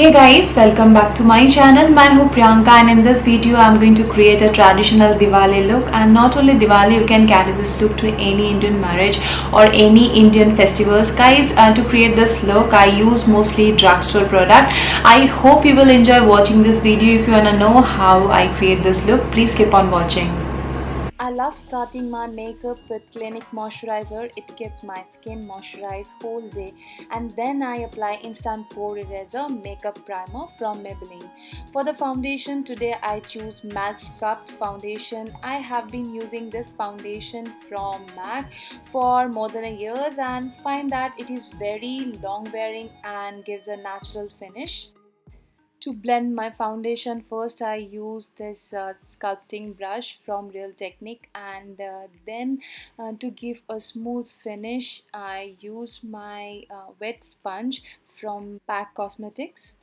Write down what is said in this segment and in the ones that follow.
Hey guys, welcome back to my channel. My name is Priyanka, and in this video I'm going to create a traditional Diwali look. And not only Diwali, you can carry this look to any Indian marriage or any Indian festivals. Guys, to create this look I use mostly drugstore product. I hope you will enjoy watching this video. If you wanna know how I create this look, please keep on watching. I love starting my makeup with Clinic moisturizer. It keeps my skin moisturized whole day, and then I apply instant pore eraser makeup primer from Maybelline. For the foundation today I choose MAC Sculpt foundation. I have been using this foundation from MAC for more than a year and find that it is very long wearing and gives a natural finish. To blend my foundation, first I use this sculpting brush from Real Technique, and then to give a smooth finish I use my wet sponge from Pack Cosmetics.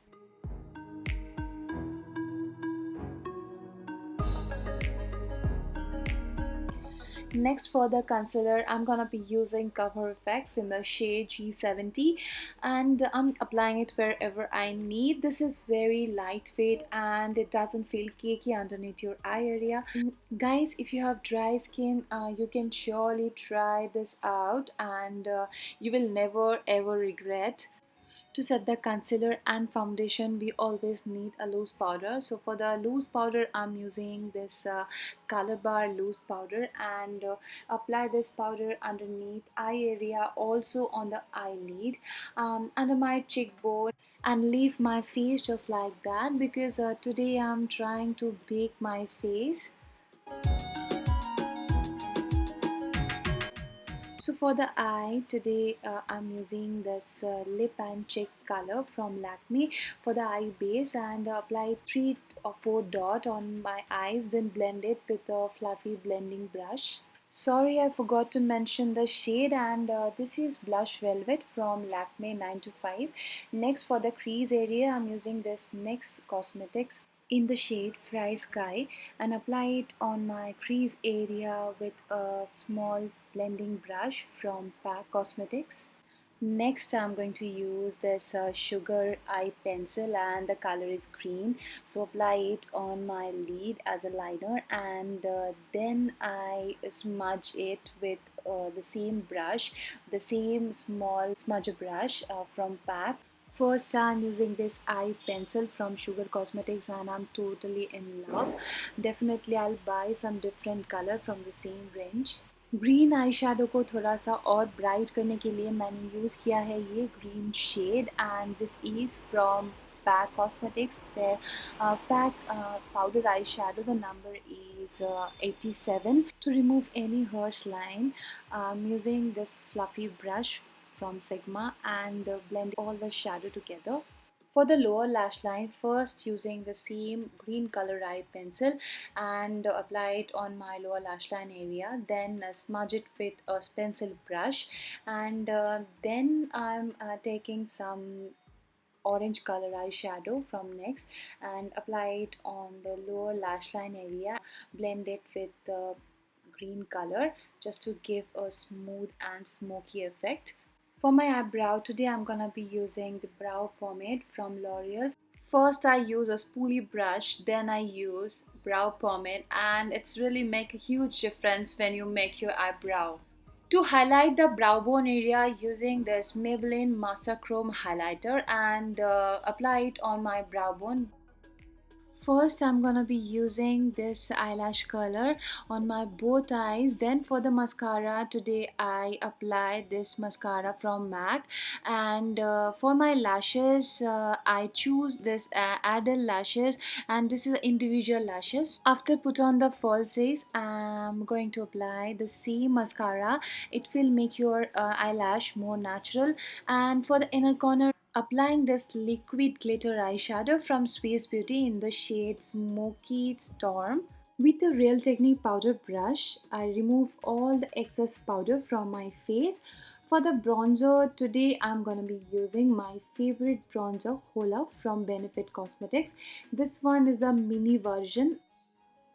Next, for the concealer I'm gonna be using Cover FX in the shade G70, and I'm applying it wherever I need. This is very lightweight and it doesn't feel cakey underneath your eye area. Guys, if you have dry skin, you can surely try this out, and you will never ever regret. To set the concealer and foundation we always need a loose powder. So for the loose powder I'm using this color bar loose powder, and apply this powder underneath eye area, also on the eyelid, under my cheekbone, and leave my face just like that, because today I'm trying to bake my face. So for the eye today I'm using this lip and cheek color from Lakme for the eye base, and apply 3 or 4 dot on my eyes, then blend it with a fluffy blending brush. Sorry, I forgot to mention the shade, and this is Blush Velvet from Lakme 9 to 5. Next, for the crease area I'm using this NYX Cosmetics in the shade Fry Sky, and apply it on my crease area with a small blending brush from Pack Cosmetics. Next I'm going to use this sugar eye pencil, and the color is green, so apply it on my lid as a liner, and then I smudge it with the same brush, the same small smudger brush from Pack. First I'm using this eye pencil from Sugar Cosmetics and I'm totally in love. Definitely I'll buy some different color from the same range. Green eye shadow को थोड़ा सा और bright करने के लिए मैंने use किया है ये green shade, and this is from Pack Cosmetics. Their Pack powder eyeshadow, the number is 87. To remove any harsh line, I'm using this fluffy brush from Sigma, and blend all the shadow together. For the lower lash line, first using the same green color eye pencil, and apply it on my lower lash line area, then smudge it with a pencil brush, and then I'm taking some orange color eyeshadow from NYX and apply it on the lower lash line area, blend it with the green color just to give a smooth and smoky effect. For my eyebrow today I'm gonna be using the brow pomade from L'Oreal. First I use a spoolie brush, then I use brow pomade, and it's really make a huge difference when you make your eyebrow. To highlight the brow bone area, using this Maybelline Master Chrome highlighter, and apply it on my brow bone. First I'm gonna be using this eyelash color on my both eyes. Then for the mascara today I apply this mascara from MAC, and for my lashes I choose this Adele lashes, and this is individual lashes. After put on the falsies I'm going to apply the same mascara. It will make your eyelash more natural. And for the inner corner, applying this liquid glitter eyeshadow from Swiss Beauty in the shade Smoky Storm. With a Real Technique powder brush, I remove all the excess powder from my face. For the bronzer, today I'm gonna be using my favorite bronzer, Hola from Benefit Cosmetics. This one is a mini version.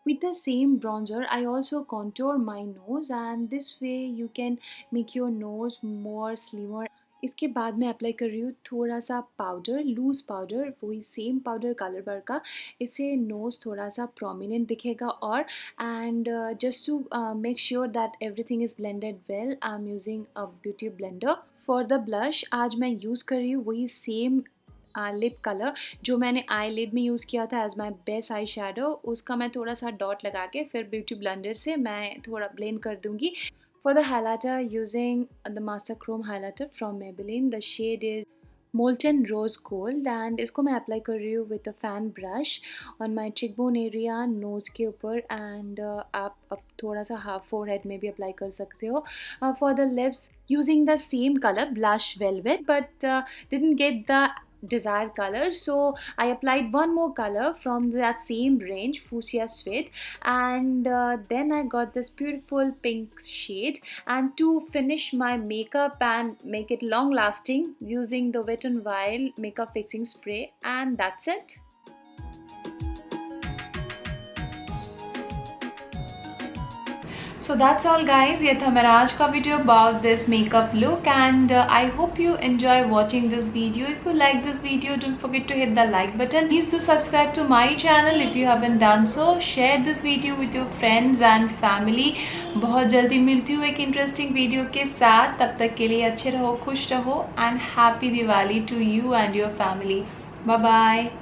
With the same bronzer, I also contour my nose, and this way you can make your nose more slimmer. इसके बाद मैं apply कर रही हूँ थोड़ा सा powder, loose powder, वही same powder colour बार का। इससे नोज़ थोड़ा सा प्रोमिनेंट दिखेगा। और and just to make sure that everything is blended well, I am using a beauty blender. For the blush आज मैं यूज़ कर रही हूँ वही सेम लिप कलर जो मैंने आई लिड में यूज़ किया था as my best eyeshadow. उसका मैं थोड़ा सा डॉट लगा के फिर ब्यूटी ब्लेंडर से मैं थोड़ा ब्लेंड कर दूँगी। For the highlighter, using the Master Chrome highlighter from Maybelline. The shade is Molten Rose Gold and इसको मैं अप्लाई कर रही हूँ with a fan brush on my cheekbone area, nose के ऊपर and आप अब थोड़ा सा हाफ forehead में भी अप्लाई कर सकते हो. For the lips, using the same color blush velvet but didn't get the desired color, so I applied one more color from that same range, fuchsia suede, and then I got this beautiful pink shade. And to finish my makeup and make it long lasting, using the Wet n Wild makeup fixing spray, and that's it. So that's all guys, ये था मेरा आज का video about this makeup look and I hope you enjoy watching this video. If you like this video, don't forget to hit the like button. Please do subscribe to my channel if you haven't done so. Share this video with your friends and family. बहुत जल्दी मिलती हूँ एक interesting video के साथ. तब तक के लिए अच्छे रहो, खुश रहो and happy Diwali to you and your family. Bye bye.